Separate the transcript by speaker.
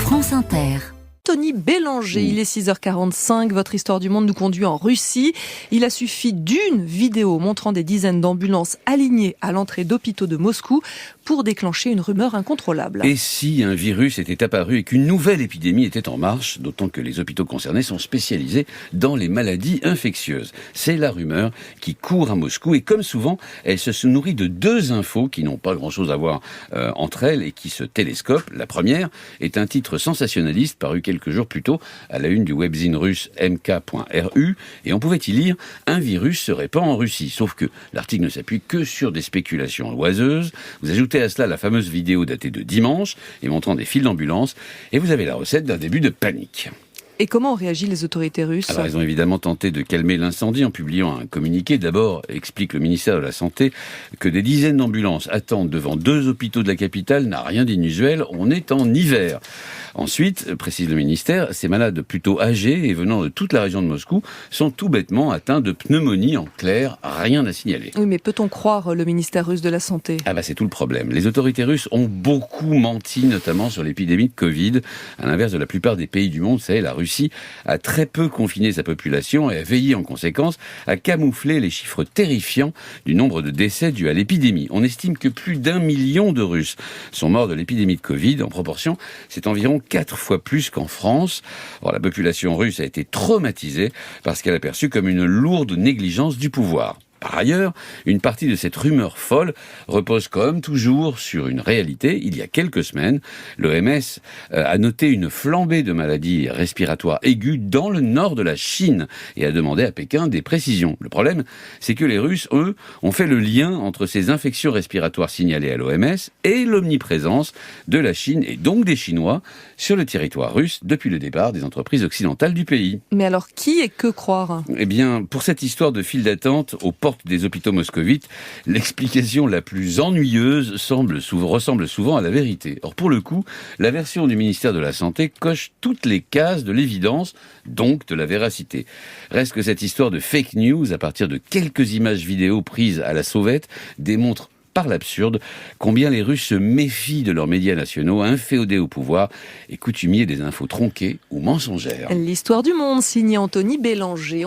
Speaker 1: France Inter.
Speaker 2: Tony Bélanger, il est 6h45, votre histoire du monde nous conduit en Russie. Il a suffi d'une vidéo montrant des dizaines d'ambulances alignées à l'entrée d'hôpitaux de Moscou pour déclencher une rumeur incontrôlable.
Speaker 3: Et si un virus était apparu et qu'une nouvelle épidémie était en marche, d'autant que les hôpitaux concernés sont spécialisés dans les maladies infectieuses. C'est la rumeur qui court à Moscou et comme souvent, elle se nourrit de deux infos qui n'ont pas grand-chose à voir entre elles et qui se télescopent. La première est un titre sensationnaliste paru quelques jours plus tôt à la une du webzine russe mk.ru et on pouvait y lire « Un virus se répand en Russie ». Sauf que l'article ne s'appuie que sur des spéculations oiseuses. Vous ajoutez à cela la fameuse vidéo datée de dimanche et montrant des files d'ambulance et vous avez la recette d'un début de panique.
Speaker 2: Et comment ont réagi les autorités russes ?
Speaker 3: Alors, elles ont évidemment tenté de calmer l'incendie en publiant un communiqué. D'abord, explique le ministère de la Santé que des dizaines d'ambulances attendent devant deux hôpitaux de la capitale n'a rien d'inusuel. On est en hiver. Ensuite, précise le ministère, ces malades plutôt âgés et venant de toute la région de Moscou sont tout bêtement atteints de pneumonie. En clair, rien à signaler.
Speaker 2: Oui, mais peut-on croire le ministère russe de la Santé ?
Speaker 3: C'est tout le problème. Les autorités russes ont beaucoup menti, notamment sur l'épidémie de Covid. À l'inverse de la plupart des pays du monde, la Russie a très peu confiné sa population et a veillé en conséquence à camoufler les chiffres terrifiants du nombre de décès dus à l'épidémie. On estime que plus d'1 million de Russes sont morts de l'épidémie de Covid. En proportion, c'est environ 4 fois plus qu'en France. Or, la population russe a été traumatisée parce qu'elle a perçu comme une lourde négligence du pouvoir. Par ailleurs, une partie de cette rumeur folle repose comme toujours sur une réalité. Il y a quelques semaines, l'OMS a noté une flambée de maladies respiratoires aiguës dans le nord de la Chine et a demandé à Pékin des précisions. Le problème, c'est que les Russes, eux, ont fait le lien entre ces infections respiratoires signalées à l'OMS et l'omniprésence de la Chine et donc des Chinois sur le territoire russe depuis le départ des entreprises occidentales du pays.
Speaker 2: Mais alors, qui et que croire ?
Speaker 3: Pour cette histoire de file d'attente aux portes des hôpitaux moscovites, l'explication la plus ennuyeuse ressemble souvent à la vérité. Or, pour le coup, la version du ministère de la Santé coche toutes les cases de l'évidence, donc de la véracité. Reste que cette histoire de fake news, à partir de quelques images vidéo prises à la sauvette, démontre par l'absurde combien les Russes se méfient de leurs médias nationaux, inféodés au pouvoir et coutumiers des infos tronquées ou mensongères.
Speaker 2: L'histoire du monde, signée Tony Bélanger.